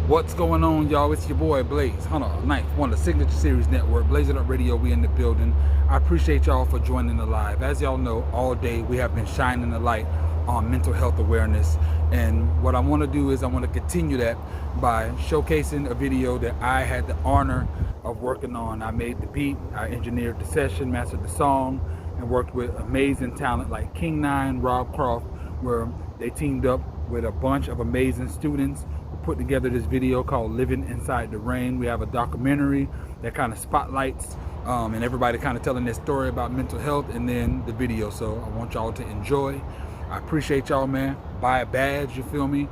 What's going on, y'all? It's your boy Blaze Hunter Knife, one of the Signature Series Network, Blaze It Up Radio. We in the building. I appreciate y'all for joining the live. As y'all know, all day we have been shining the light on mental health awareness, and what I want to do is I want to continue that by showcasing a video that I had the honor of working on. I made the beat, I engineered the session, mastered the song, and worked with amazing talent like King Nine, Rob Croft, where they teamed up with a bunch of amazing students who put together this video called Living Inside the Rain. We have a documentary that kind of spotlights and everybody kind of telling their story about mental health, and then the video. So I want y'all to enjoy. I appreciate y'all, man. Buy a badge, you feel me?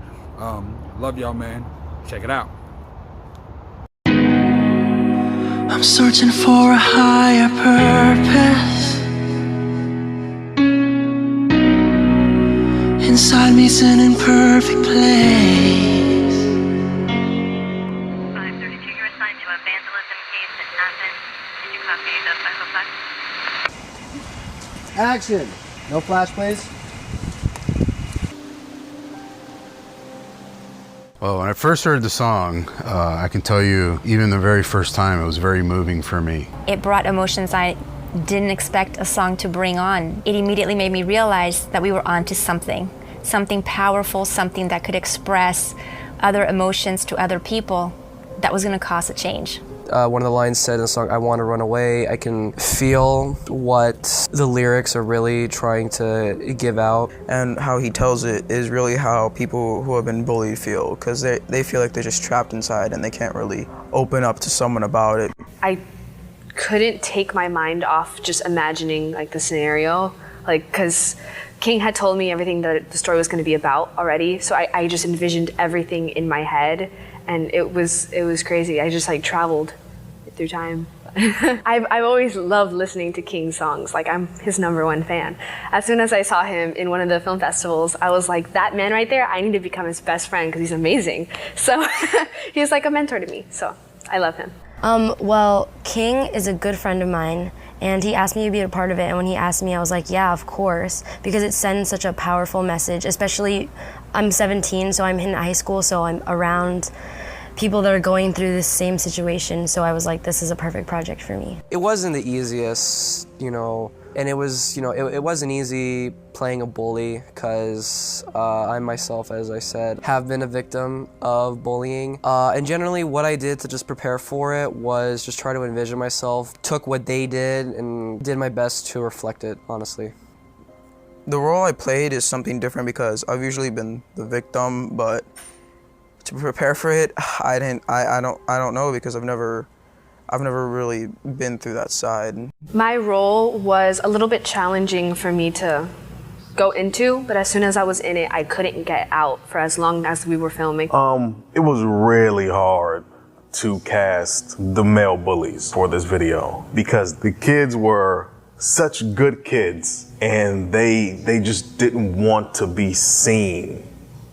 Love y'all, man. Check it out. I'm searching for a higher purpose. Inside me's an imperfect place. 532, you're assigned to a vandalism case in Athens. Did you copy the 505? Action! No flash, please. Well, when I first heard the song, I can tell you, even the very first time, it was very moving for me. It brought emotions I didn't expect a song to bring on. It immediately made me realize that we were onto something powerful, something that could express other emotions to other people that was going to cause a change. One of the lines said in the song, "I want to run away." I can feel what the lyrics are really trying to give out. And how he tells it is really how people who have been bullied feel, because they feel like they're just trapped inside and they can't really open up to someone about it. I couldn't take my mind off just imagining like the scenario, like, because King had told me everything that the story was going to be about already, so I just envisioned everything in my head, and it was crazy. I just like traveled through time. I've always loved listening to King's songs. Like, I'm his #1 fan. As soon as I saw him in one of the film festivals, I was like, that man right there, I need to become his best friend because he's amazing. So he's like a mentor to me, so I love him. Well, King is a good friend of mine, and he asked me to be a part of it, and when he asked me, I was like, yeah, of course, because it sends such a powerful message, especially, I'm 17, so I'm in high school, so I'm around people that are going through this same situation, so I was like, this is a perfect project for me. It wasn't the easiest, and it was, it wasn't easy playing a bully, because I myself, as I said, have been a victim of bullying. And generally what I did to just prepare for it was just try to envision myself, took what they did, and did my best to reflect it, honestly. The role I played is something different because I've usually been the victim, but to prepare for it, I don't know, because I've never really been through that side. My role was a little bit challenging for me to go into, but as soon as I was in it, I couldn't get out for as long as we were filming. It was really hard to cast the male bullies for this video because the kids were such good kids and they just didn't want to be seen.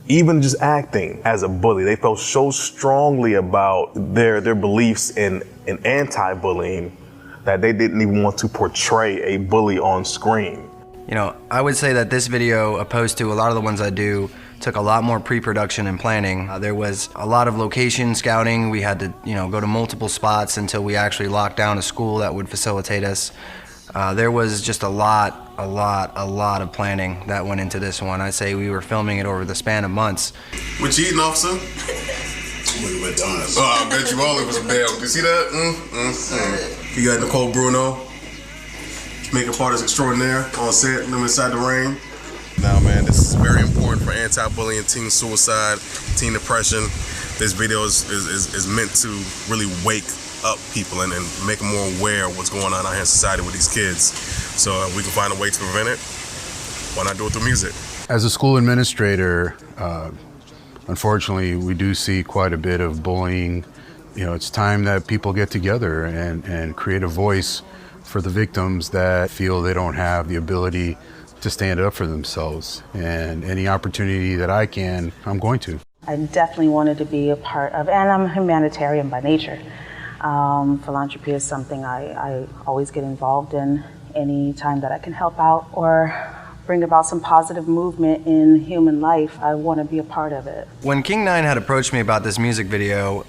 Even just acting as a bully, they felt so strongly about their beliefs in anti-bullying that they didn't even want to portray a bully on screen. I would say that this video, opposed to a lot of the ones I do, took a lot more pre-production and planning. There was a lot of location scouting. We had to, go to multiple spots until we actually locked down a school that would facilitate us. There was just a lot of planning that went into this one. I'd say we were filming it over the span of months. What you eating, officer? McDonald's. Oh, I bet you all of us a bell. You see that? You got Nicole Bruno, makeup artist extraordinaire on set, Living Inside the Rain. Now, man, this is very important for anti-bullying, teen suicide, teen depression. This video is meant to really wake up people and make them more aware of what's going on out here in society with these kids. So we can find a way to prevent it. Why not do it through music? As a school administrator, unfortunately, we do see quite a bit of bullying. It's time that people get together and create a voice for the victims that feel they don't have the ability to stand up for themselves. And any opportunity that I can, I'm going to. I definitely wanted to be a part of, and I'm a humanitarian by nature. Philanthropy is something I always get involved in any time that I can help out or bring about some positive movement in human life, I want to be a part of it. When King Nine had approached me about this music video,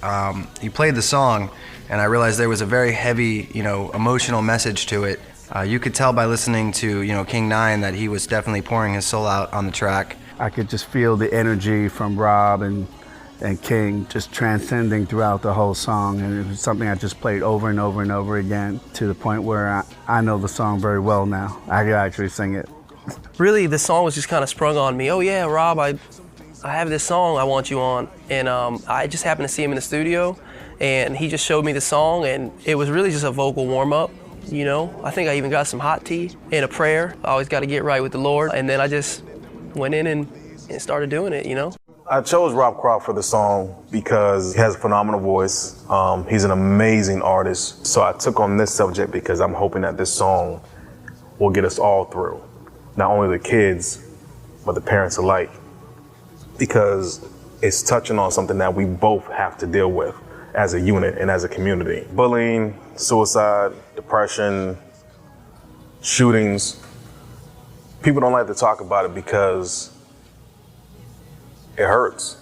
he played the song, and I realized there was a very heavy, emotional message to it. You could tell by listening to, King Nine that he was definitely pouring his soul out on the track. I could just feel the energy from Rob and King just transcending throughout the whole song, and it was something I just played over and over and over again to the point where I know the song very well now. I could actually sing it. Really, the song was just kind of sprung on me. Oh yeah, Rob, I have this song I want you on. And I just happened to see him in the studio, and he just showed me the song, and it was really just a vocal warm-up. I think I even got some hot tea and a prayer. I always got to get right with the Lord. And then I just went in and started doing it, I chose Rob Croft for the song because he has a phenomenal voice. He's an amazing artist. So I took on this subject because I'm hoping that this song will get us all through. Not only the kids, but the parents alike. Because it's touching on something that we both have to deal with as a unit and as a community. Bullying, suicide, depression, shootings. People don't like to talk about it because it hurts.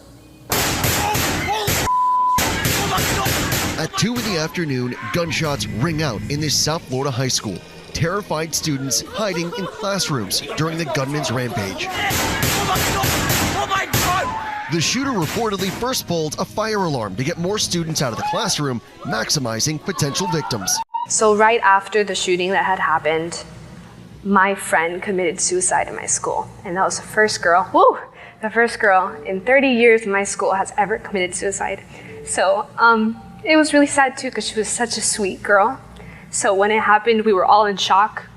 At 2 in the afternoon, gunshots ring out in this South Florida high school. Terrified students hiding in classrooms during the gunman's rampage. The shooter reportedly first pulled a fire alarm to get more students out of the classroom, maximizing potential victims. So right after the shooting that had happened, my friend committed suicide in my school. And that was the first girl, the first girl in 30 years my school has ever committed suicide. So it was really sad too, because she was such a sweet girl. So when it happened, we were all in shock.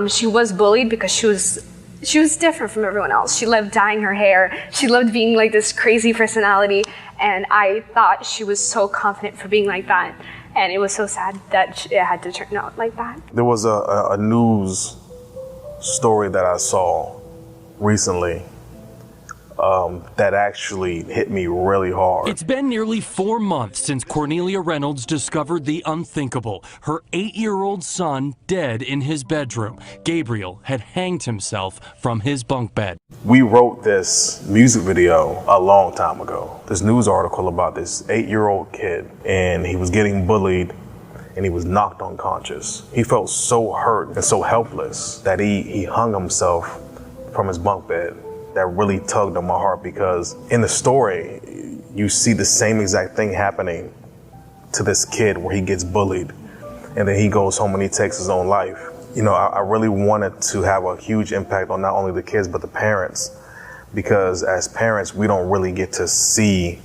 She was bullied because she was different from everyone else. She loved dyeing her hair. She loved being like this crazy personality. And I thought she was so confident for being like that. And it was so sad that it had to turn out like that. There was a news story that I saw recently that actually hit me really hard. It's been nearly 4 months since Cornelia Reynolds discovered the unthinkable. Her 8-year-old son dead in his bedroom. Gabriel had hanged himself from his bunk bed. We wrote this music video a long time ago. This news article about this 8-year-old kid, and he was getting bullied and he was knocked unconscious. He felt so hurt and so helpless that he hung himself from his bunk bed. That really tugged on my heart, because in the story, you see the same exact thing happening to this kid where he gets bullied and then he goes home and he takes his own life. I really wanted to have a huge impact on not only the kids, but the parents, because as parents, we don't really get to see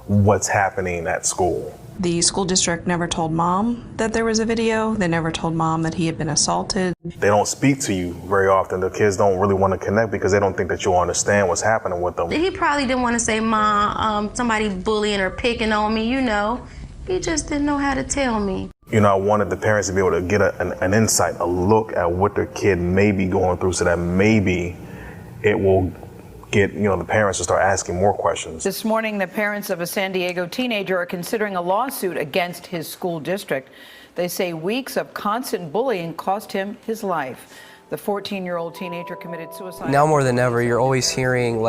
what's happening at school. The school district never told Mom that there was a video. They never told Mom that he had been assaulted. They don't speak to you very often. The kids don't really want to connect because they don't think that you'll understand what's happening with them. He probably didn't want to say, Mom, somebody bullying or picking on me, He just didn't know how to tell me. I wanted the parents to be able to get an insight, a look at what their kid may be going through, so that maybe it will get the parents to start asking more questions. This morning, the parents of a San Diego teenager are considering a lawsuit against his school district. They say weeks of constant bullying cost him his life. The 14-year-old teenager committed suicide. Now more than ever, you're always hearing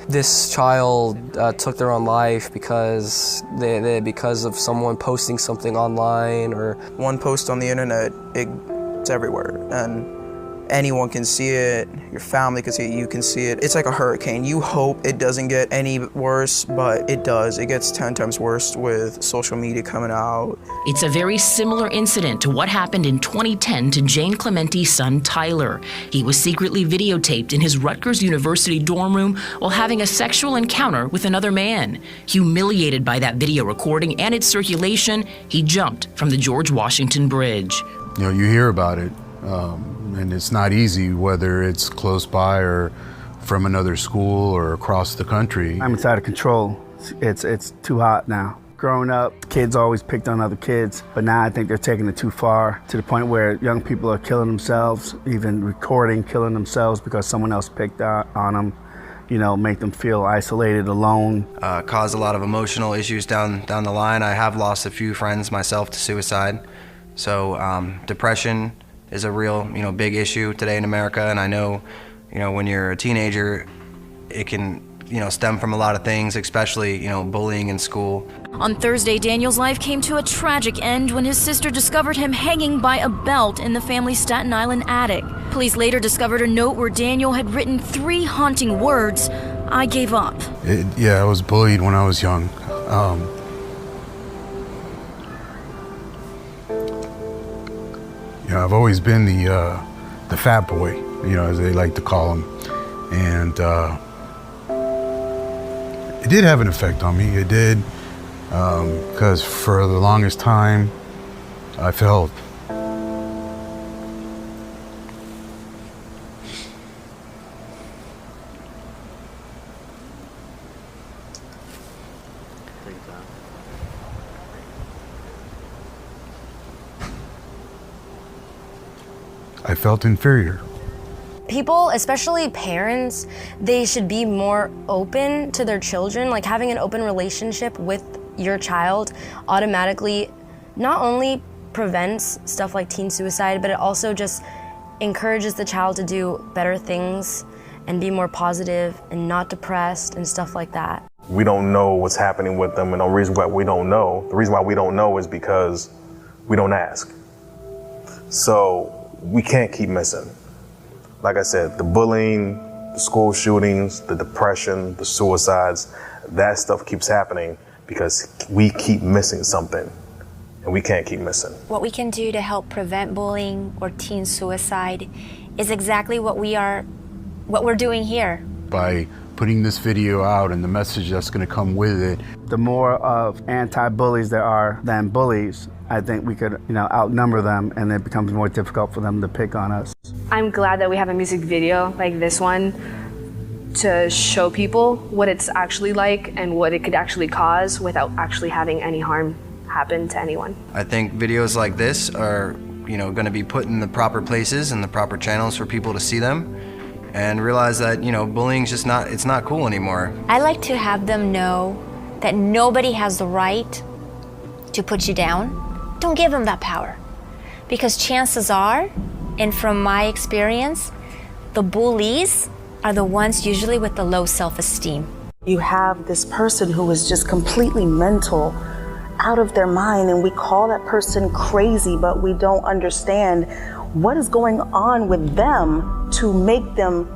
this child took their own life because because of someone posting something online, or one post on the internet, it's everywhere, and anyone can see it, your family can see it, you can see it. It's like a hurricane. You hope it doesn't get any worse, but it does. It gets 10 times worse with social media coming out. It's a very similar incident to what happened in 2010 to Jane Clementi's son, Tyler. He was secretly videotaped in his Rutgers University dorm room while having a sexual encounter with another man. Humiliated by that video recording and its circulation, he jumped from the George Washington Bridge. You hear about it. And it's not easy, whether it's close by or from another school or across the country. I'm out of control. It's too hot now. Growing up, kids always picked on other kids, but now I think they're taking it too far, to the point where young people are killing themselves, even recording killing themselves because someone else picked on them. Make them feel isolated, alone. Caused a lot of emotional issues down the line. I have lost a few friends myself to suicide. So depression is a real, big issue today in America, and I know You know, when you're a teenager, it can, stem from a lot of things, especially, bullying in school. On Thursday, Daniel's life came to a tragic end when his sister discovered him hanging by a belt in the family's Staten Island attic. Police later discovered a note where Daniel had written 3 haunting words: "I gave up." I was bullied when I was young. I've always been the fat boy, as they like to call him, and it did have an effect on me. It did, because for the longest time, I felt inferior. People, especially parents, they should be more open to their children. Like, having an open relationship with your child automatically not only prevents stuff like teen suicide, but it also just encourages the child to do better things and be more positive and not depressed and stuff like that. We don't know what's happening with them, and the reason why we don't know is because we don't ask. So we can't keep missing. Like I said, the bullying, the school shootings, the depression, the suicides, that stuff keeps happening because we keep missing something, and we can't keep missing. What we can do to help prevent bullying or teen suicide is exactly what we're doing here. By putting this video out and the message that's going to come with it. The more of anti-bullies there are than bullies, I think we could, outnumber them, and it becomes more difficult for them to pick on us. I'm glad that we have a music video like this one to show people what it's actually like and what it could actually cause without actually having any harm happen to anyone. I think videos like this are, going to be put in the proper places and the proper channels for people to see them and realize that, bullying's just it's not cool anymore. I like to have them know that nobody has the right to put you down. Don't give them that power, because chances are, and from my experience, the bullies are the ones usually with the low self-esteem. You have this person who is just completely mental, out of their mind, and we call that person crazy, but we don't understand what is going on with them to make them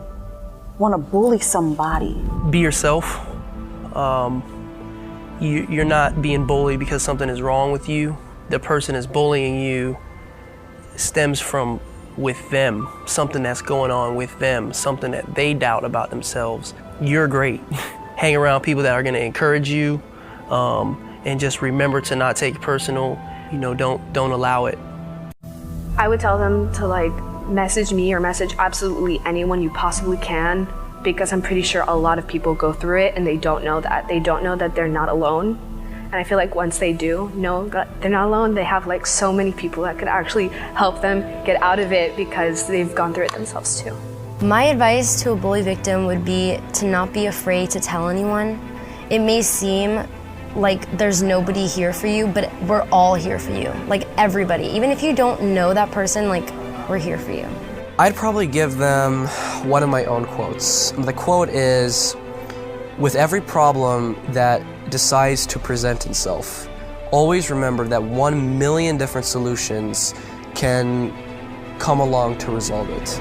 want to bully somebody. Be yourself. You're not being bullied because something is wrong with you. The person is bullying you stems from with them, something that's going on with them, something that they doubt about themselves. You're great. Hang around people that are going to encourage you, and just remember to not take it personal. Don't allow it. I would tell them to message me or message absolutely anyone you possibly can, because I'm pretty sure a lot of people go through it and they don't know that. They don't know that they're not alone. And I feel like once they do know that they're not alone, they have so many people that could actually help them get out of it because they've gone through it themselves too. My advice to a bully victim would be to not be afraid to tell anyone. It may seem like there's nobody here for you, but we're all here for you. Everybody. Even if you don't know that person, we're here for you. I'd probably give them one of my own quotes. The quote is, "With every problem that decides to present itself, always remember that 1 million different solutions can come along to resolve it."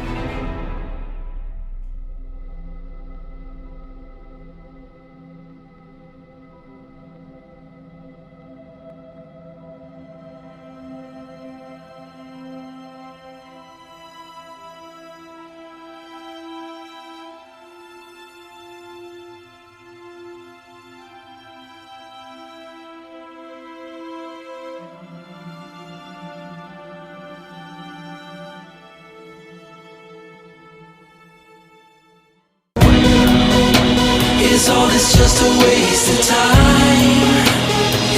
Is all this just a waste of time?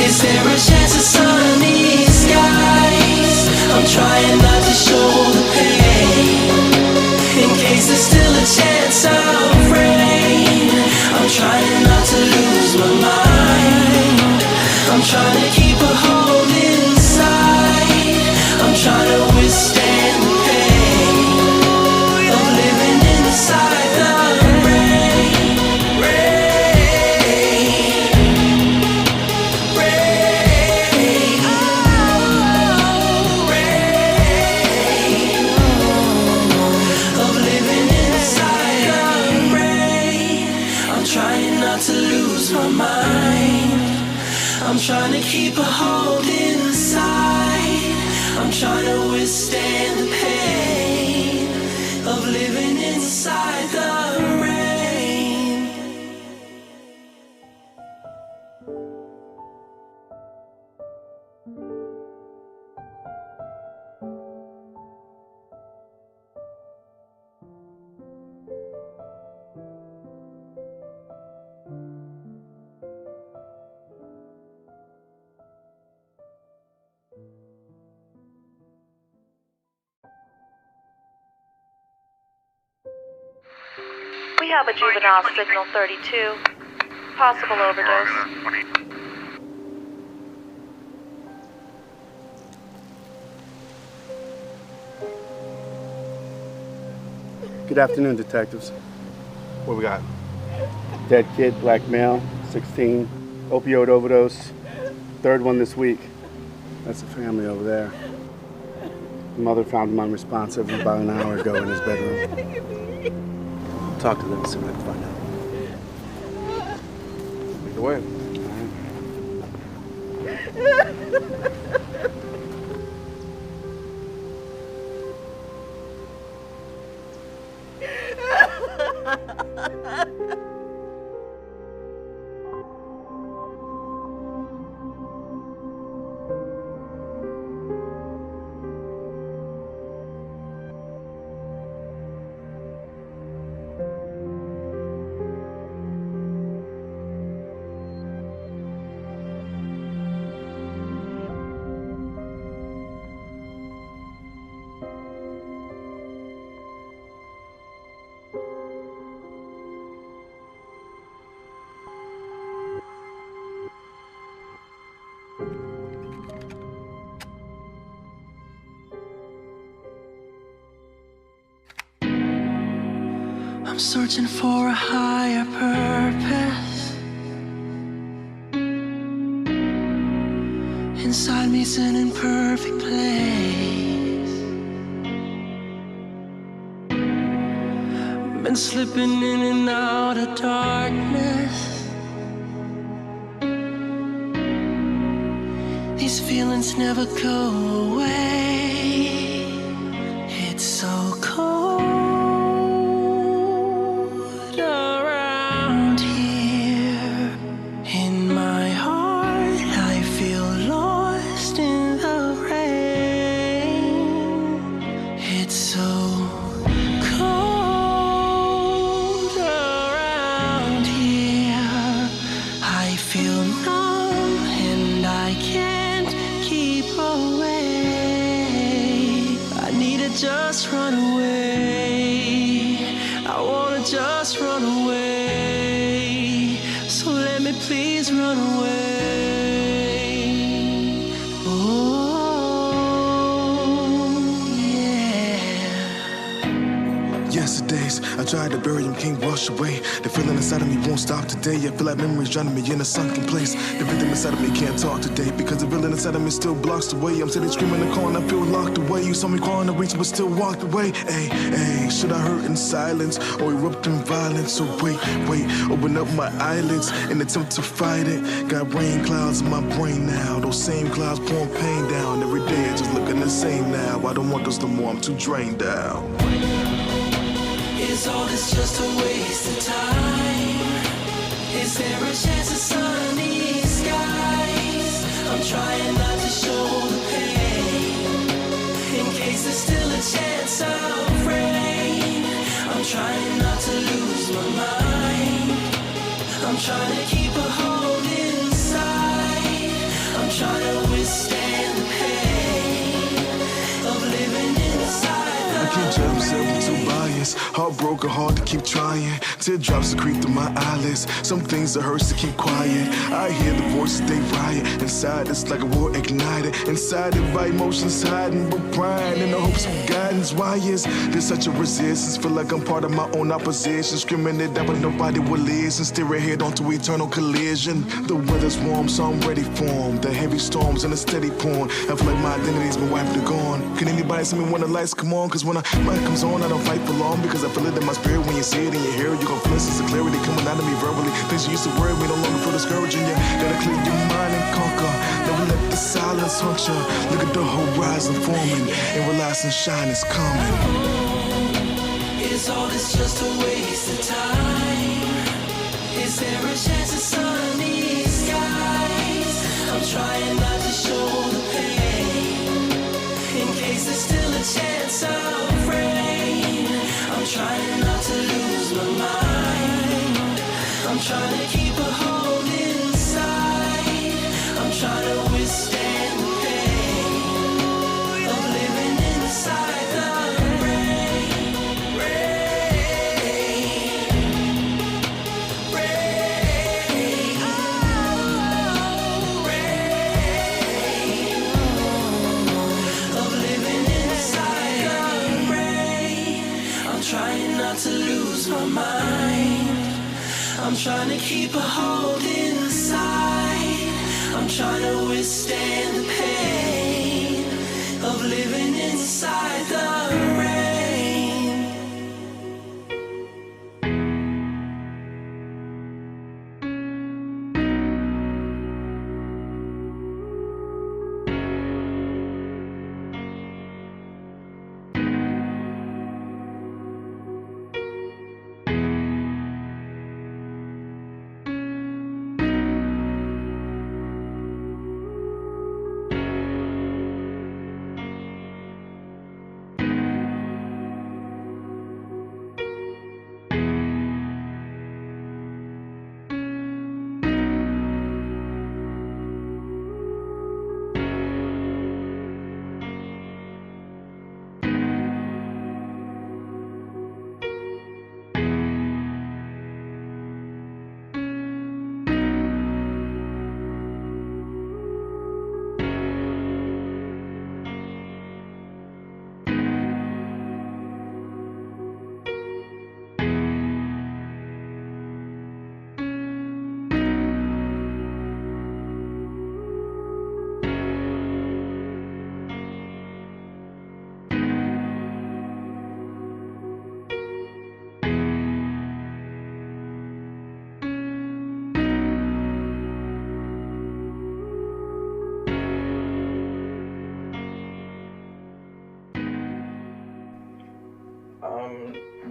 Is there a chance of sunny skies? I'm trying not to show the pain, in case there's still a chance of rain. I'm trying not to lose my mind. I'm trying to keep a hold inside. I'm trying to withstand the pain of living inside. I'm trying to keep a hold inside. I'm trying to withstand the pain of living inside the rain. We have a juvenile signal 32. Possible overdose. Good afternoon, detectives. What we got? Dead kid, black male, 16, opioid overdose. Third one this week. That's the family over there. The mother found him unresponsive about an hour ago in his bedroom. Talk to them and see what I can find out. Lead the way. I'm searching for a higher purpose. Inside me's an imperfect place. Been slipping in and out of darkness. These feelings never go away. It's so cold around here. In my heart, I feel lost in the rain. It's so cold around here. I feel numb and I can't keep away. I need to just run away. I wanna just run away. So let me please run away. Oh, yeah. Yesterdays, I tried to bury him, can't wash away. The feeling inside of me won't stop today. I feel like memories drowning me in a sunken place. The victim inside of me can't talk today because the villain inside of me still blocks the way. I'm sitting screaming in the corner, I feel locked away. You saw me crawling to reach, but still walked away. Hey, hey, should I hurt in silence or erupt in violence? So wait, open up my eyelids and attempt to fight it. Got rain clouds in my brain now. Those same clouds pouring pain down. Every day it's just looking the same now. I don't want those no more, I'm too drained out. Is all this just a waste of time? Is there a chance of sunny skies? I'm trying not to show the pain, in case there's still a chance of rain. I'm trying not to lose my mind. I'm trying to keep a hold inside. I'm trying to withstand the pain of living inside. I can't judge myself, I'm too biased. Heartbroken, hard to keep trying. Teardrops that creep through my eyelids. Some things that hurts to keep quiet. I hear the voices, they riot. Inside it's like a war ignited. Inside it by emotions hiding, but crying in the hopes of guidance. Why is there such a resistance? Feel like I'm part of my own opposition. Screaming it out but nobody will listen. Steer ahead onto eternal collision. The weather's warm so I'm ready for them. The heavy storms and the steady pouring. I feel like my identity's been wiped and gone. Can anybody see me when the lights come on? Cause when the light comes on I don't fight for long. Because I feel it in my spirit. When you see it in your hair, you gon' feel a sense of clarity coming out of me verbally. Things you used to worry me no longer feel discouraging. Yeah, gotta clear your mind and calm. silence haunt ya. Look at the horizon forming, and relax and shine is coming. Is all this just a waste of time? Is there a chance of sunny skies? I'm trying not to show the pain, in case there's still a chance of rain. I'm trying not to lose my mind. I'm trying to keep a hold inside. I'm trying to withstand the pain of living inside the to lose my mind. I'm trying to keep a hold inside. I'm trying to withstand the pain of living inside the rain.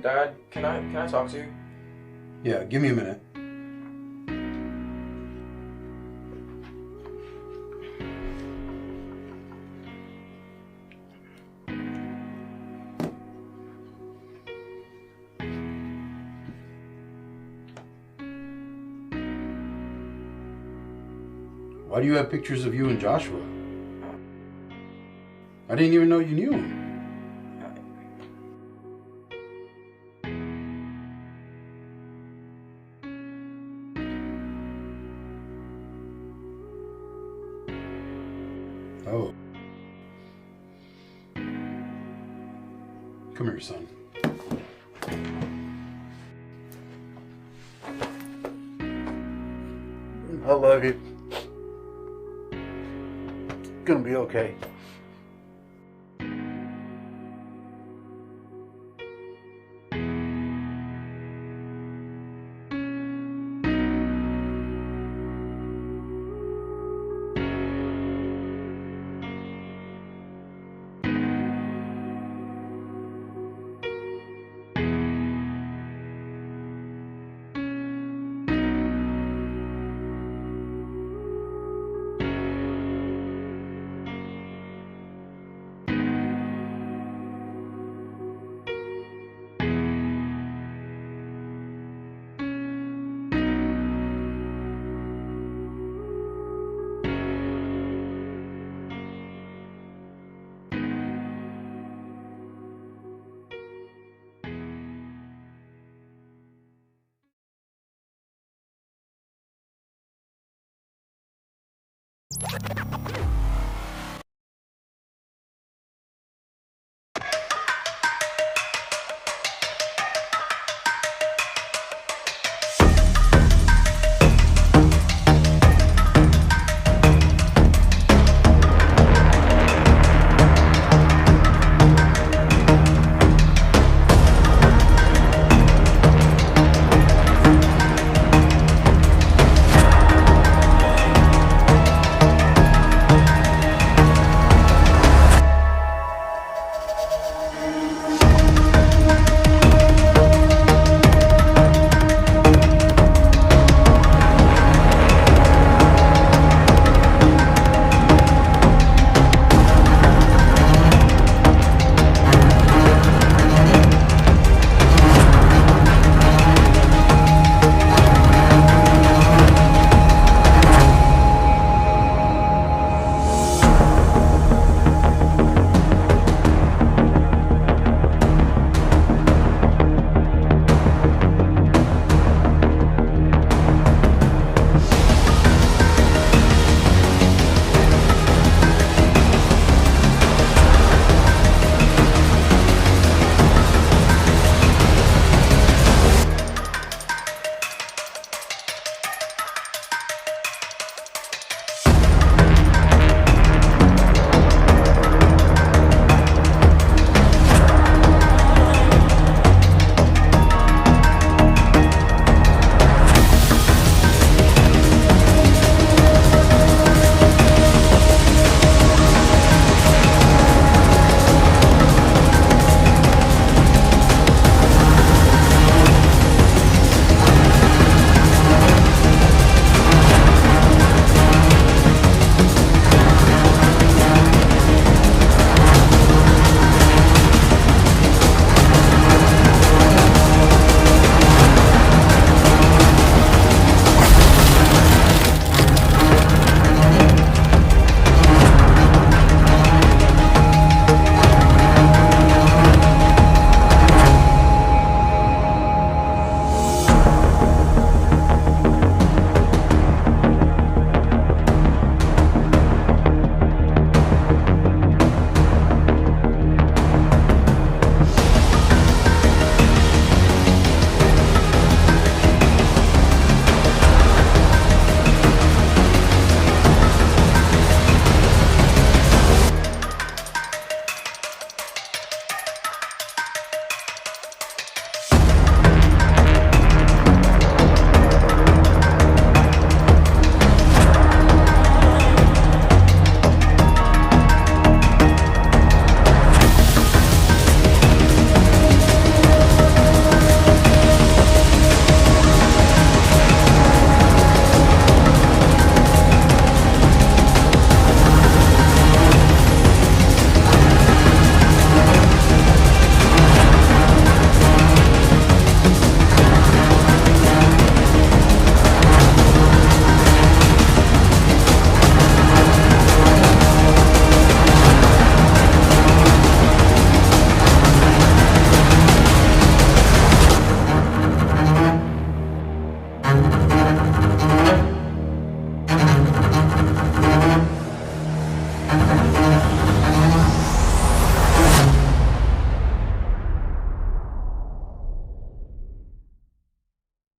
Dad, can I talk to you? Yeah, give me a minute. Why do you have pictures of you and Joshua? I didn't even know you knew him. Oh. Come here, son. I love you. It's gonna be okay.